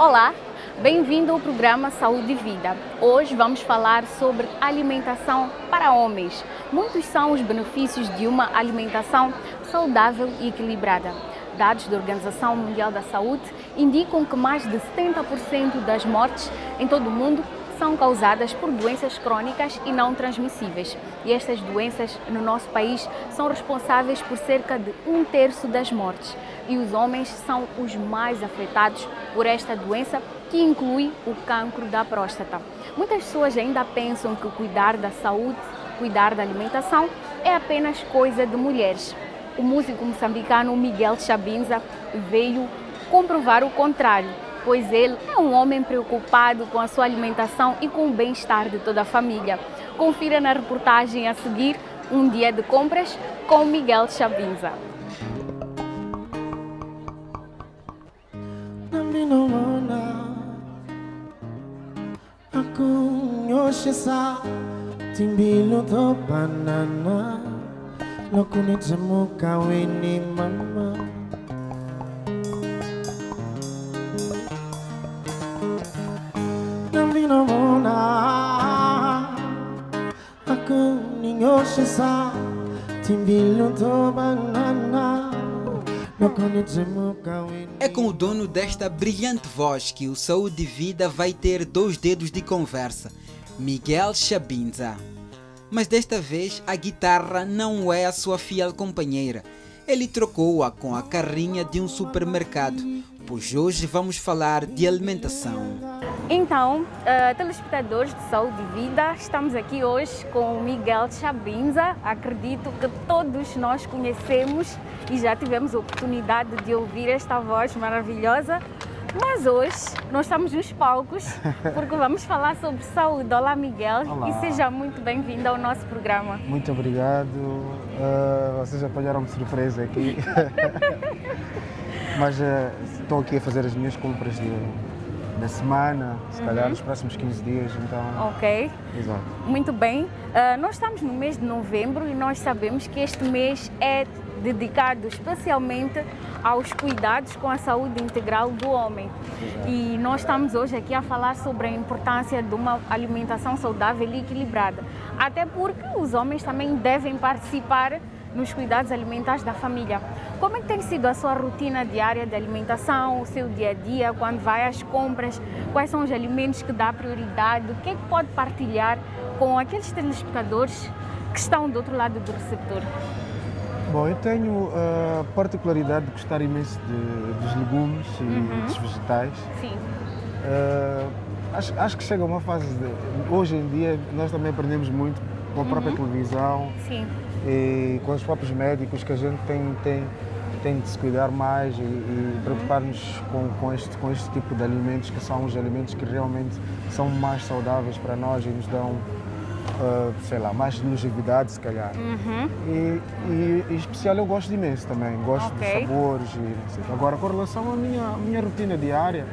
Olá, bem-vindo ao programa Saúde e Vida. Hoje vamos falar sobre alimentação para homens. Muitos são os benefícios de uma alimentação saudável e equilibrada. Dados da Organização Mundial da Saúde indicam que mais de 70% das mortes em todo o mundo são causadas por doenças crônicas e não transmissíveis. E estas doenças no nosso país são responsáveis por cerca de 1/3 das mortes. E os homens são os mais afetados por esta doença, que inclui o cancro da próstata. Muitas pessoas ainda pensam que cuidar da saúde, cuidar da alimentação é apenas coisa de mulheres. O músico moçambicano Miguel Chabinza veio comprovar o contrário, pois ele é um homem preocupado com a sua alimentação e com o bem-estar de toda a família. Confira na reportagem a seguir um dia de compras com Miguel Chabinza. Timbilo to banana, lokuni jamu kawini mama. Nambino mona, aku ninyo shisa. Timbilo to banana, lokuni jamu kawini. É com o dono desta brilhante voz que o Saúde e Vida vai ter 2 dedos de conversa, Miguel Chabinza. Mas desta vez a guitarra não é a sua fiel companheira. Ele trocou-a com a carrinha de um supermercado, pois hoje vamos falar de alimentação. Então, telespectadores de Saúde e Vida, estamos aqui hoje com o Miguel Chabinza. Acredito que todos nós conhecemos e já tivemos a oportunidade de ouvir esta voz maravilhosa. Mas hoje nós estamos nos palcos porque vamos falar sobre saúde. Olá, Miguel. Olá. E seja muito bem-vindo ao nosso programa. Muito obrigado. Vocês apanharam-me de surpresa aqui. Mas estou aqui a fazer as minhas compras da semana, se calhar nos próximos 15 dias, então... Ok. Exato. Muito bem. Nós estamos no mês de novembro e nós sabemos que este mês é dedicado especialmente aos cuidados com a saúde integral do homem. Exato. E nós estamos hoje aqui a falar sobre a importância de uma alimentação saudável e equilibrada. Até porque os homens também devem participar nos cuidados alimentares da família. Como é que tem sido a sua rotina diária de alimentação, o seu dia a dia, quando vai às compras? Quais são os alimentos que dá prioridade? O que é que pode partilhar com aqueles telespectadores que estão do outro lado do receptor? Bom, eu tenho a particularidade de gostar imenso dos legumes e dos vegetais. Sim. Acho que chega uma fase hoje em dia nós também aprendemos muito com a própria televisão. Sim. E com os próprios médicos que a gente tem de se cuidar mais e preocupar-nos com este tipo de alimentos, que são os alimentos que realmente são mais saudáveis para nós e nos dão, sei lá, mais longevidade, se calhar. E em especial eu gosto imenso também, gosto de sabores. Agora, com relação à minha rotina diária,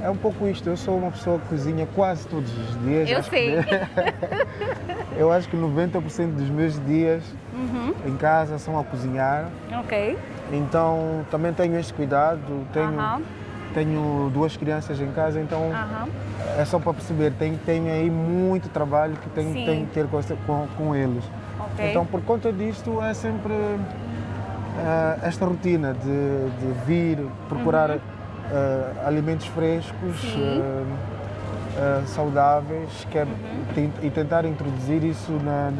é um pouco isto. Eu sou uma pessoa que cozinha quase todos os dias. Eu sei. Eu acho que 90% dos meus dias em casa são a cozinhar. Ok. Então também tenho este cuidado. Tenho 2 crianças em casa, então é só para perceber. Tenho aí muito trabalho que tenho que ter com eles. Okay. Então, por conta disto, é sempre esta rotina de vir procurar alimentos frescos, saudáveis, e tentar introduzir isso na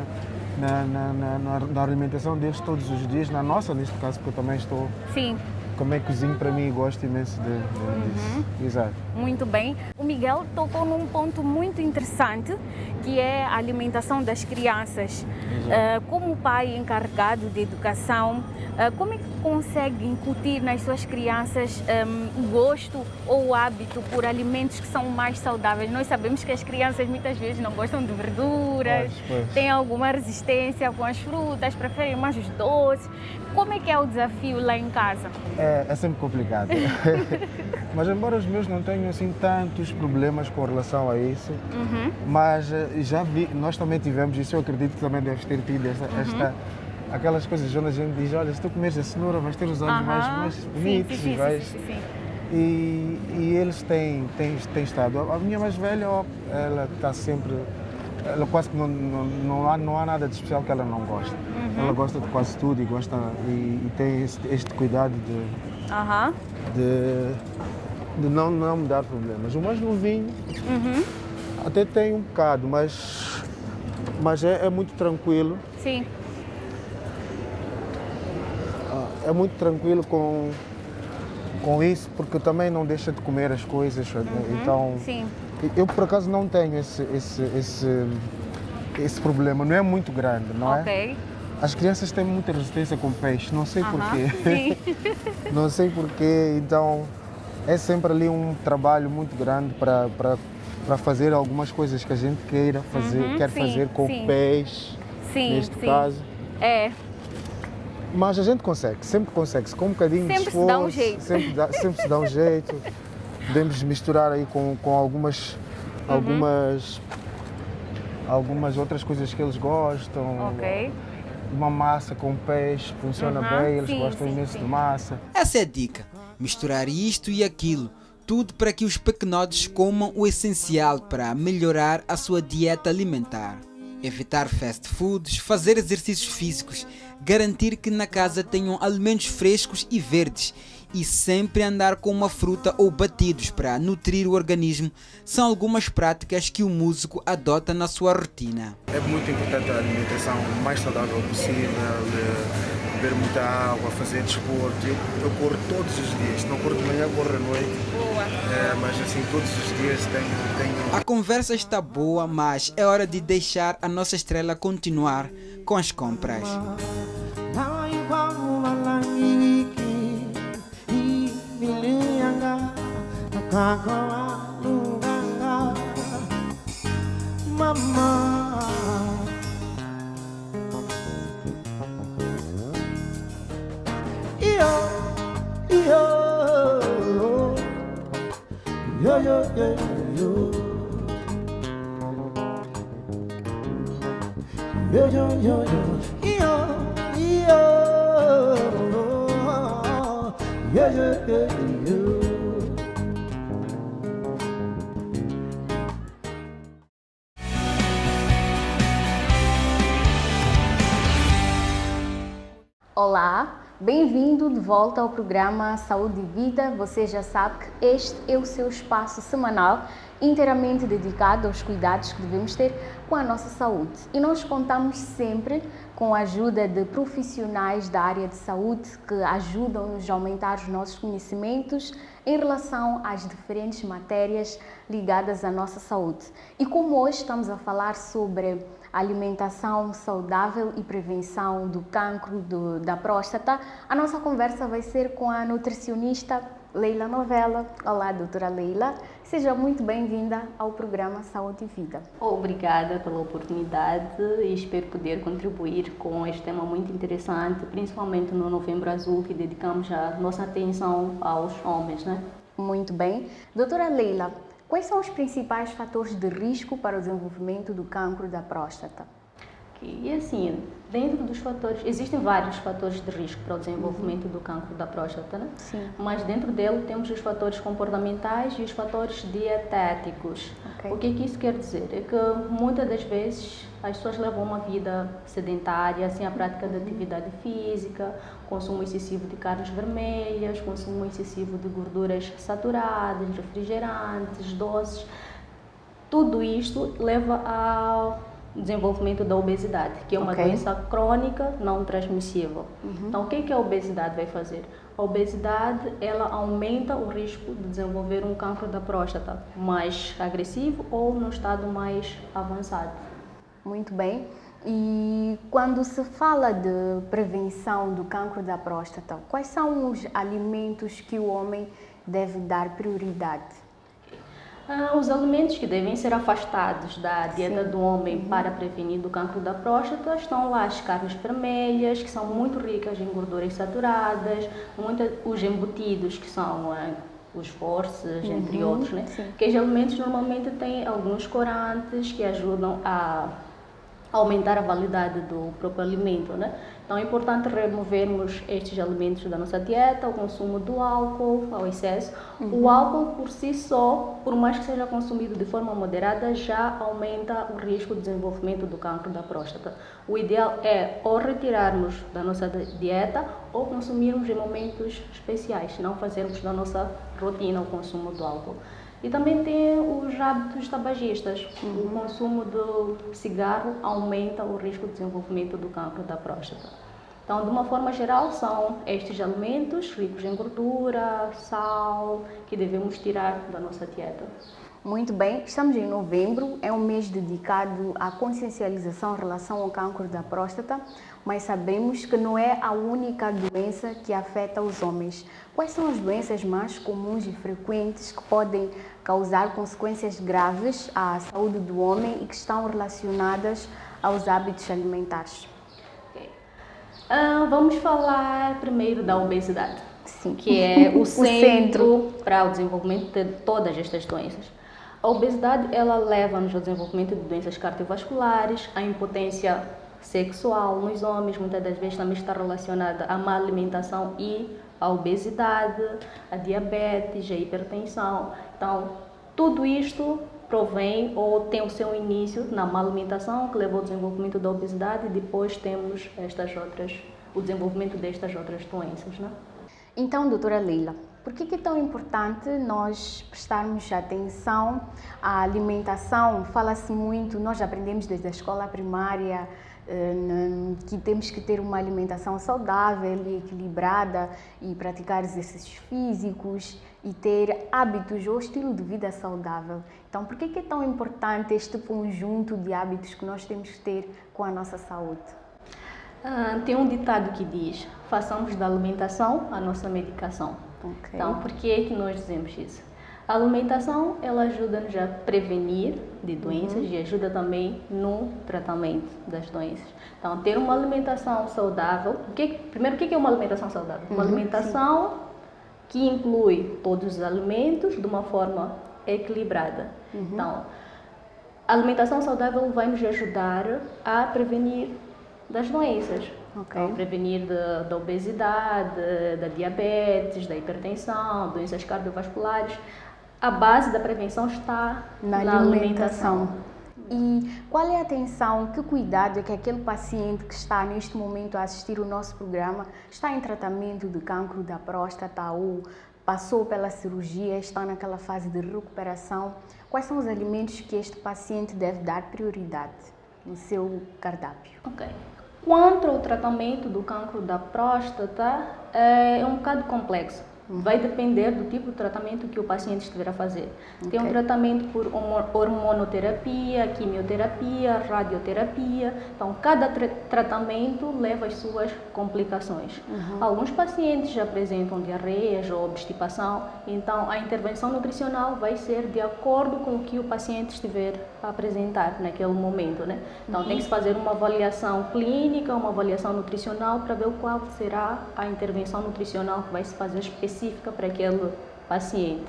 alimentação deles todos os dias, na nossa, neste caso, porque eu também estou... Sim. Como é que cozinho para mim e gosto imenso disso. Exato. Muito bem. O Miguel tocou num ponto muito interessante, que é a alimentação das crianças. Como pai encarregado de educação, como é que consegue incutir nas suas crianças o gosto ou o hábito por alimentos que são mais saudáveis? Nós sabemos que as crianças muitas vezes não gostam de verduras, têm alguma resistência com as frutas, preferem mais os doces. Como é que é o desafio lá em casa? É sempre complicado. Mas embora os meus não tenham assim tantos problemas com relação a isso, mas já vi, nós também tivemos isso, eu acredito que também deves ter tido aquelas coisas onde a gente diz, olha, se tu comeres a cenoura vais ter os olhos mais bonitos, sim. e eles têm estado. A minha mais velha, ó, ela está sempre. Ela quase que não há nada de especial que ela não gosta. Ela gosta de quase tudo e tem este cuidado de não me dar problemas. O mais novinho até tem um bocado, mas é muito tranquilo. Sim. É muito tranquilo com isso, porque também não deixa de comer as coisas. Então, sim. Eu por acaso não tenho esse problema, não é muito grande, não é? Ok. As crianças têm muita resistência com peixe, não sei porquê. Sim. Não sei porquê, então é sempre ali um trabalho muito grande para fazer algumas coisas que a gente quer fazer com peixe, neste caso. É. Mas a gente consegue, sempre consegue, com um bocadinho de esforço. Se dá um jeito. Sempre se dá um jeito. Podemos misturar aí com algumas outras coisas que eles gostam. Ok. Uma massa com peixe funciona bem, eles gostam imenso de massa. Essa é a dica. Misturar isto e aquilo. Tudo para que os pequenotes comam o essencial para melhorar a sua dieta alimentar. Evitar fast foods, fazer exercícios físicos, garantir que na casa tenham alimentos frescos e verdes e sempre andar com uma fruta ou batidos para nutrir o organismo são algumas práticas que o músico adota na sua rotina. É muito importante a alimentação o mais saudável possível, beber muita água, fazer desporto. Eu corro todos os dias, não corro de manhã, corro à noite. Boa. Mas assim, todos os dias tenho... A conversa está boa, mas é hora de deixar a nossa estrela continuar com as compras. Olá, bem-vindo de volta ao programa Saúde e Vida. Você já sabe que este é o seu espaço semanal inteiramente dedicado aos cuidados que devemos ter com a nossa saúde. E nós contamos sempre com a ajuda de profissionais da área de saúde que ajudam-nos a aumentar os nossos conhecimentos em relação às diferentes matérias ligadas à nossa saúde. E como hoje estamos a falar sobre alimentação saudável e prevenção do cancro da próstata, a nossa conversa vai ser com a nutricionista Leila Novella. Olá, doutora Leila. Seja muito bem-vinda ao programa Saúde e Vida. Obrigada pela oportunidade e espero poder contribuir com este tema muito interessante, principalmente no Novembro Azul, que dedicamos a nossa atenção aos homens, né? Muito bem. Doutora Leila, quais são os principais fatores de risco para o desenvolvimento do cancro da próstata? E assim, dentro dos fatores, existem vários fatores de risco para o desenvolvimento do cancro da próstata, né? Sim. Mas dentro dele temos os fatores comportamentais e os fatores dietéticos. Okay. O que isso quer dizer? É que muitas das vezes as pessoas levam uma vida sedentária, sem a prática de atividade física, consumo excessivo de carnes vermelhas, consumo excessivo de gorduras saturadas, refrigerantes, doces. Tudo isto leva ao desenvolvimento da obesidade, que é uma doença crônica não transmissível. Então, o que a obesidade vai fazer? A obesidade, ela aumenta o risco de desenvolver um cancro da próstata mais agressivo ou no estado mais avançado. Muito bem. E quando se fala de prevenção do cancro da próstata, quais são os alimentos que o homem deve dar prioridade? Os alimentos que devem ser afastados da dieta do homem para prevenir do cancro da próstata estão lá as carnes vermelhas, que são muito ricas em gorduras saturadas, os embutidos, que são os forces, entre outros, né? Que os alimentos normalmente têm alguns corantes que ajudam a aumentar a validade do próprio alimento, né? Então é importante removermos estes alimentos da nossa dieta, o consumo do álcool ao excesso. O álcool por si só, por mais que seja consumido de forma moderada, já aumenta o risco de desenvolvimento do cancro da próstata. O ideal é ou retirarmos da nossa dieta ou consumirmos em momentos especiais, não fazermos da nossa rotina o consumo do álcool. E também tem os hábitos tabagistas. O consumo do cigarro aumenta o risco de desenvolvimento do cancro da próstata. Então, de uma forma geral, são estes alimentos ricos em gordura, sal, que devemos tirar da nossa dieta. Muito bem, estamos em novembro, é um mês dedicado à consciencialização em relação ao cancro da próstata, mas sabemos que não é a única doença que afeta os homens. Quais são as doenças mais comuns e frequentes que podem causar consequências graves à saúde do homem e que estão relacionadas aos hábitos alimentares? Vamos falar primeiro da obesidade, Sim. que é o centro para o desenvolvimento de todas estas doenças. A obesidade, ela leva-nos ao desenvolvimento de doenças cardiovasculares, a impotência sexual nos homens, muitas das vezes também está relacionada à má alimentação e à obesidade, a diabetes, a hipertensão. Então, tudo isto provém ou tem o seu início na má alimentação, que levou ao desenvolvimento da obesidade, e depois temos o desenvolvimento destas outras doenças, né? Então, doutora Leila, por que é tão importante nós prestarmos atenção à alimentação? Fala-se muito, nós aprendemos desde a escola primária que temos que ter uma alimentação saudável e equilibrada e praticar exercícios físicos e ter hábitos ou estilo de vida saudável. Então, por que é tão importante este conjunto de hábitos que nós temos que ter com a nossa saúde? Tem um ditado que diz: façamos da alimentação a nossa medicação. Okay. Então, por que é que nós dizemos isso? A alimentação, ela ajuda-nos a prevenir de doenças e ajuda também no tratamento das doenças. Então, ter uma alimentação saudável. Primeiro, o que é uma alimentação saudável? Uma alimentação que inclui todos os alimentos de uma forma equilibrada. Então, a alimentação saudável vai nos ajudar a prevenir das doenças. Então, prevenir da obesidade, da diabetes, da hipertensão, doenças cardiovasculares. A base da prevenção está na alimentação. E qual é a atenção, que cuidado é que aquele paciente que está neste momento a assistir o nosso programa, está em tratamento de cancro da próstata ou passou pela cirurgia, está naquela fase de recuperação, quais são os alimentos que este paciente deve dar prioridade no seu cardápio? Quanto ao tratamento do cancro da próstata, é um bocado complexo. Vai depender do tipo de tratamento que o paciente estiver a fazer. Tem um tratamento por hormonoterapia, quimioterapia, radioterapia. Então, cada tratamento leva as suas complicações. Alguns pacientes já apresentam diarreias ou obstipação. Então, a intervenção nutricional vai ser de acordo com o que o paciente estiver a apresentar naquele momento, né? Então, tem que se fazer uma avaliação clínica, uma avaliação nutricional para ver qual será a intervenção nutricional que vai se fazer específica para aquele paciente.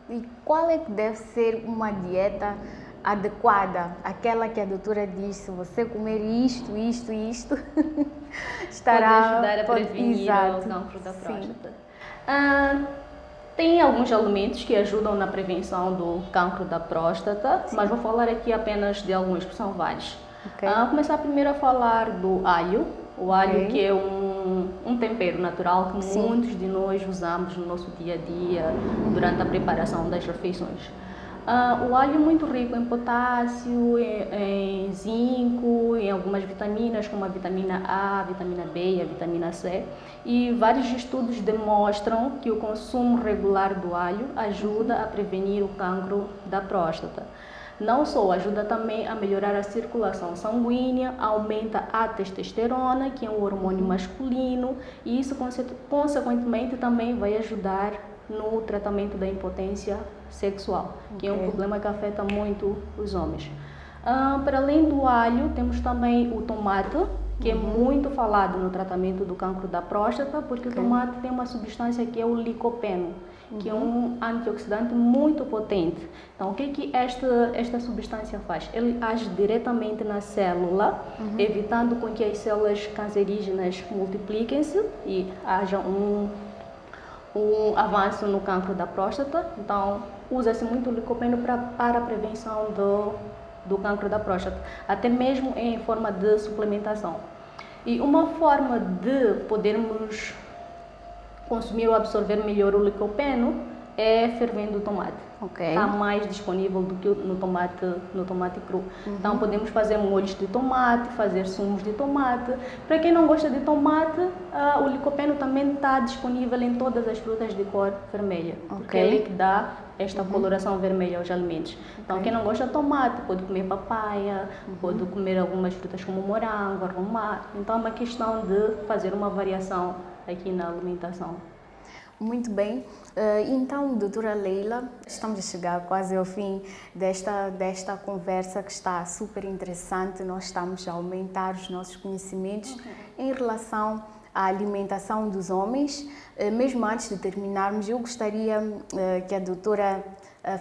E qual é que deve ser uma dieta adequada? Aquela que a doutora disse, se você comer isto, estará... Pode ajudar a prevenir o cancro da próstata. Tem alguns alimentos que ajudam na prevenção do cancro da próstata, mas vou falar aqui apenas de alguns, que são vários. Começar primeiro a falar do alho. O alho que é um tempero natural que muitos de nós usamos no nosso dia a dia, durante a preparação das refeições. O alho é muito rico em potássio, em zinco, em algumas vitaminas, como a vitamina A, a vitamina B e a vitamina C. E vários estudos demonstram que o consumo regular do alho ajuda a prevenir o cancro da próstata. Não só, ajuda também a melhorar a circulação sanguínea, aumenta a testosterona, que é um hormônio masculino, e isso, consequentemente, também vai ajudar no tratamento da impotência sexual, que é um problema que afeta muito os homens. Para além do alho, temos também o tomate, que é muito falado no tratamento do cancro da próstata, porque o tomate tem uma substância que é o licopeno, que é um antioxidante muito potente. Então, o que esta substância faz? Ele age diretamente na célula, evitando com que as células cancerígenas multipliquem-se e haja um avanço no cancro da próstata. Então, usa-se muito o licopeno para a prevenção do cancro da próstata, até mesmo em forma de suplementação. E uma forma de podermos consumir ou absorver melhor o licopeno é fervendo o tomate. Está mais disponível do que no tomate cru. Então podemos fazer molhos de tomate, fazer sumos de tomate. Para quem não gosta de tomate, o licopeno também está disponível em todas as frutas de cor vermelha, porque é ele que dá esta coloração vermelha aos alimentos. Então quem não gosta de tomate pode comer papaya, pode comer algumas frutas como morango, romã. Então é uma questão de fazer uma variação aqui na alimentação. Muito bem. Então, doutora Leila, estamos a chegar quase ao fim desta conversa que está super interessante. Nós estamos a aumentar os nossos conhecimentos em relação à alimentação dos homens. Mesmo antes de terminarmos, eu gostaria que a doutora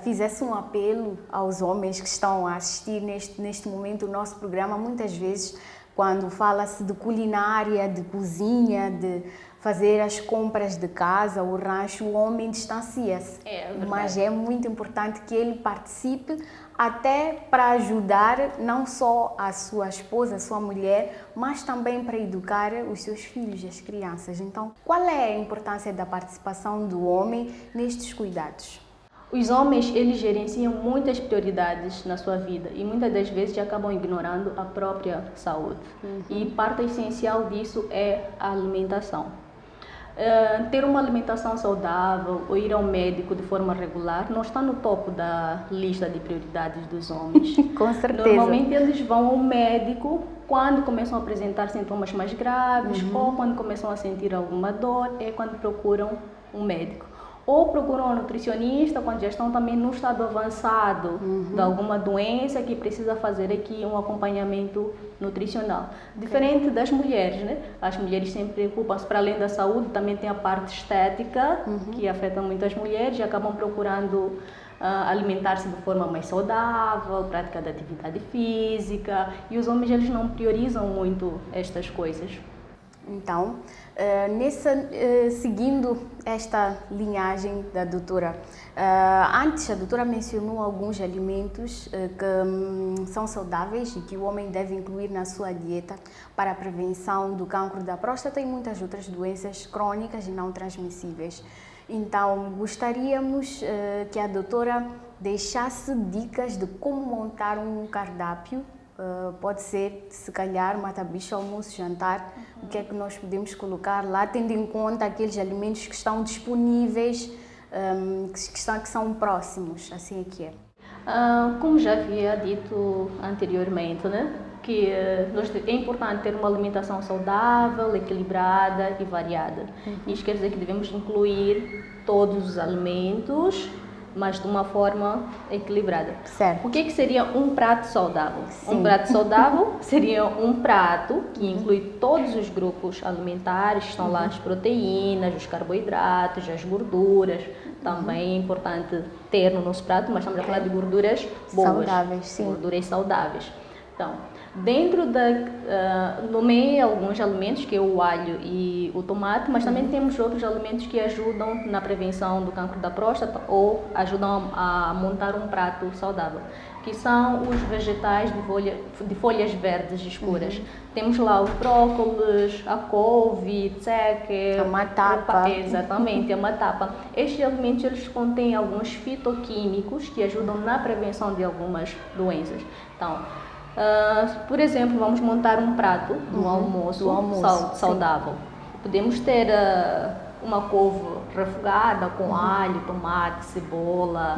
fizesse um apelo aos homens que estão a assistir neste momento o nosso programa. Muitas vezes, quando fala-se de culinária, de cozinha, de fazer as compras de casa, o rancho, o homem distancia-se. Mas é muito importante que ele participe, até para ajudar não só a sua esposa, a sua mulher, mas também para educar os seus filhos, as crianças. Então, qual é a importância da participação do homem nestes cuidados? Os homens, eles gerenciam muitas prioridades na sua vida e muitas das vezes acabam ignorando a própria saúde. E parte essencial disso é a alimentação. Ter uma alimentação saudável ou ir ao médico de forma regular não está no topo da lista de prioridades dos homens. Com certeza. Normalmente eles vão ao médico quando começam a apresentar sintomas mais graves ou quando começam a sentir alguma dor, é quando procuram um médico. Ou procuram um nutricionista quando já estão também no estado avançado de alguma doença que precisa fazer aqui um acompanhamento nutricional. Diferente das mulheres, né? As mulheres sempre preocupam-se, para além da saúde, também tem a parte estética que afeta muitas mulheres e acabam procurando alimentar-se de forma mais saudável, prática de atividade física, e os homens eles não priorizam muito estas coisas. Então, seguindo esta linhagem da doutora, antes a doutora mencionou alguns alimentos que são saudáveis e que o homem deve incluir na sua dieta para a prevenção do cancro da próstata e muitas outras doenças crônicas e não transmissíveis. Então, gostaríamos que a doutora deixasse dicas de como montar um cardápio. Pode ser, se calhar, mata-bicho, almoço, jantar, o que é que nós podemos colocar lá, tendo em conta aqueles alimentos que estão disponíveis, que são próximos, assim é que é. Como já havia dito anteriormente, né, que é importante ter uma alimentação saudável, equilibrada e variada. Isso quer dizer que devemos incluir todos os alimentos, mas de uma forma equilibrada. Certo. O que seria um prato saudável? Sim. Um prato saudável seria um prato que inclui todos os grupos alimentares, estão lá as proteínas, os carboidratos, as gorduras. Também é importante ter no nosso prato, mas estamos a falar de gorduras boas. Saudáveis, sim. Gorduras saudáveis. Então, dentro nomeei alguns alimentos, que é o alho e o tomate, mas também temos outros alimentos que ajudam na prevenção do cancro da próstata ou ajudam a montar um prato saudável, que são os vegetais de folhas verdes escuras. Temos lá o brócolis, a couve, tzeque, a matapa. Exatamente, a matapa. Estes alimentos eles contêm alguns fitoquímicos que ajudam na prevenção de algumas doenças. Então, por exemplo, vamos montar um prato do almoço saudável. Podemos ter uma couve refogada com alho, tomate, cebola,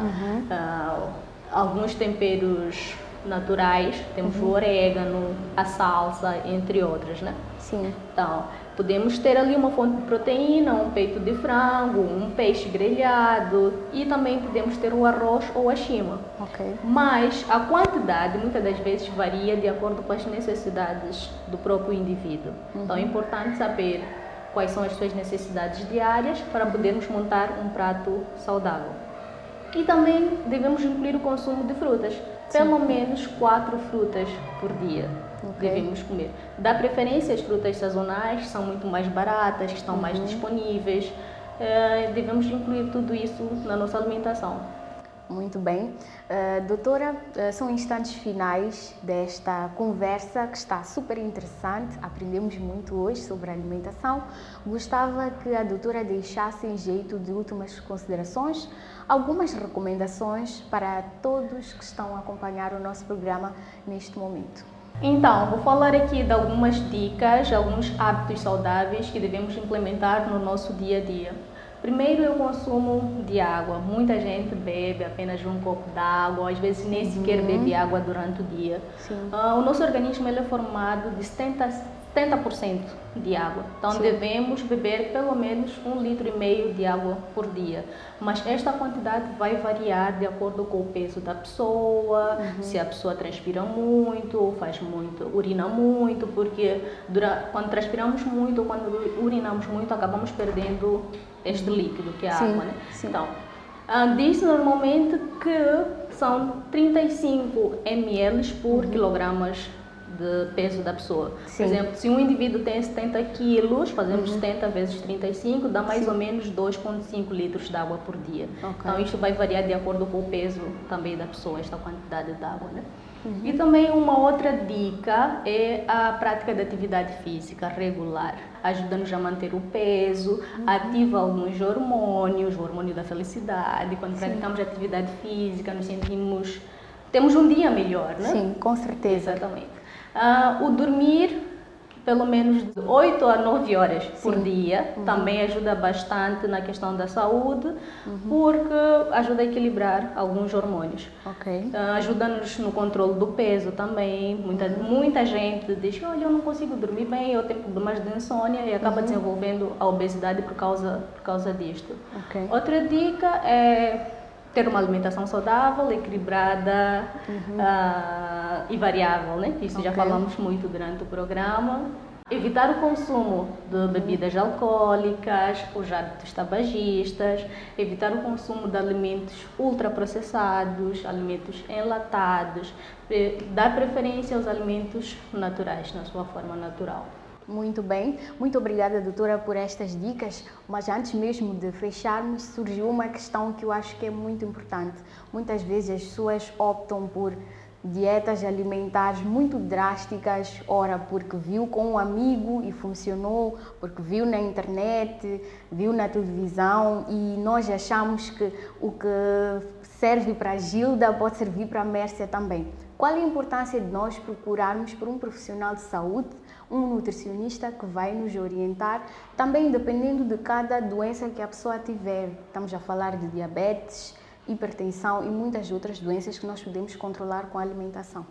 alguns temperos naturais, temos o orégano, a salsa, entre outras, né? Sim. Então, podemos ter ali uma fonte de proteína, um peito de frango, um peixe grelhado e também podemos ter o arroz ou a chima. Ok. Mas a quantidade muitas das vezes varia de acordo com as necessidades do próprio indivíduo. Então é importante saber quais são as suas necessidades diárias para podermos montar um prato saudável. E também devemos incluir o consumo de frutas. Pelo menos 4 frutas por dia devemos comer. Dá preferência às frutas sazonais, que são muito mais baratas, que estão mais disponíveis. Devemos incluir tudo isso na nossa alimentação. Muito bem. Doutora, são instantes finais desta conversa que está super interessante. Aprendemos muito hoje sobre a alimentação. Gostava que a doutora deixasse em jeito de últimas considerações, algumas recomendações para todos que estão a acompanhar o nosso programa neste momento. Então, vou falar aqui de algumas dicas, alguns hábitos saudáveis que devemos implementar no nosso dia a dia. Primeiro é o consumo de água. Muita gente bebe apenas um copo d'água, às vezes nem sequer bebe água durante o dia. O nosso organismo ele é formado de 70% de água. Então devemos beber pelo menos 1,5 litro de água por dia. Mas esta quantidade vai variar de acordo com o peso da pessoa, se a pessoa transpira muito, faz muito, urina muito, porque quando transpiramos muito ou quando urinamos muito, acabamos perdendo este líquido que é a água, né? Então, diz normalmente que são 35 ml por quilogramas de peso da pessoa. Por exemplo, se um indivíduo tem 70 quilos, fazemos 70 vezes 35, dá mais ou menos 2,5 litros de água por dia. Então, isto vai variar de acordo com o peso também da pessoa, esta quantidade de água, né? E também uma outra dica é a prática de atividade física regular. Ajuda-nos a manter o peso, ativa alguns hormônios, o hormônio da felicidade. Quando praticamos atividade física, nos sentimos... temos um dia melhor, né? Sim, com certeza. Exatamente. O dormir pelo menos de 8 a 9 horas por dia também ajuda bastante na questão da saúde, porque ajuda a equilibrar alguns hormônios. Ajuda-nos no controle do peso também. Muita gente diz, olha, eu não consigo dormir bem, eu tenho problemas de insônia e acaba desenvolvendo a obesidade por causa disto. Outra dica é ter uma alimentação saudável, equilibrada e variável, né? Isso já falamos muito durante o programa. Evitar o consumo de bebidas alcoólicas, os hábitos tabagistas, evitar o consumo de alimentos ultraprocessados, alimentos enlatados, dar preferência aos alimentos naturais, na sua forma natural. Muito bem, muito obrigada, doutora, por estas dicas, mas antes mesmo de fecharmos, surgiu uma questão que eu acho que é muito importante. Muitas vezes as pessoas optam por dietas alimentares muito drásticas, ora porque viu com um amigo e funcionou, porque viu na internet, viu na televisão, e nós achamos que o que serve para a Gilda pode servir para a Mércia também. Qual a importância de nós procurarmos por um profissional de saúde, um nutricionista que vai nos orientar, também dependendo de cada doença que a pessoa tiver? Estamos a falar de diabetes, hipertensão e muitas outras doenças que nós podemos controlar com a alimentação.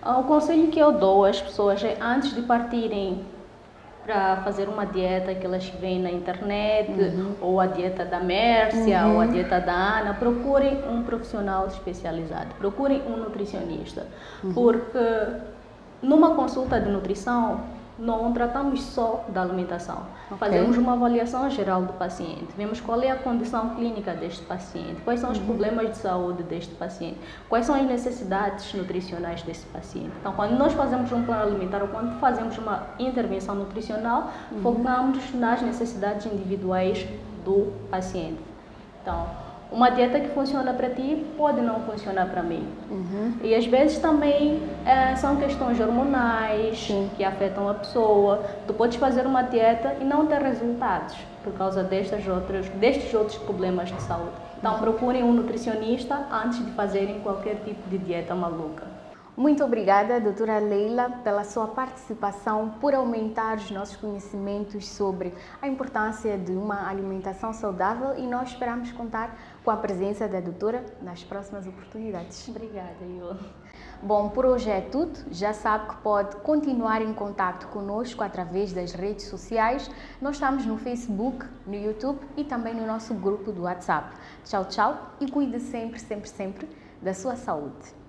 O conselho que eu dou às pessoas é, antes de partirem para fazer uma dieta que elas veem na internet, ou a dieta da Mércia, ou a dieta da Ana, procurem um profissional especializado, procurem um nutricionista, porque numa consulta de nutrição não tratamos só da alimentação, fazemos uma avaliação geral do paciente, vemos qual é a condição clínica deste paciente, quais são os problemas de saúde deste paciente, quais são as necessidades nutricionais deste paciente. Então, quando nós fazemos um plano alimentar ou quando fazemos uma intervenção nutricional, focamos nas necessidades individuais do paciente. Então, uma dieta que funciona para ti pode não funcionar para mim. E às vezes também são questões hormonais que afetam a pessoa. Tu podes fazer uma dieta e não ter resultados por causa destes outros problemas de saúde. Então procurem um nutricionista antes de fazerem qualquer tipo de dieta maluca. Muito obrigada, doutora Leila, pela sua participação, por aumentar os nossos conhecimentos sobre a importância de uma alimentação saudável, e nós esperamos contar com a presença da doutora nas próximas oportunidades. Obrigada, Iô. Bom, por hoje é tudo. Já sabe que pode continuar em contato conosco através das redes sociais. Nós estamos no Facebook, no YouTube e também no nosso grupo do WhatsApp. Tchau, tchau e cuide sempre, sempre, sempre da sua saúde.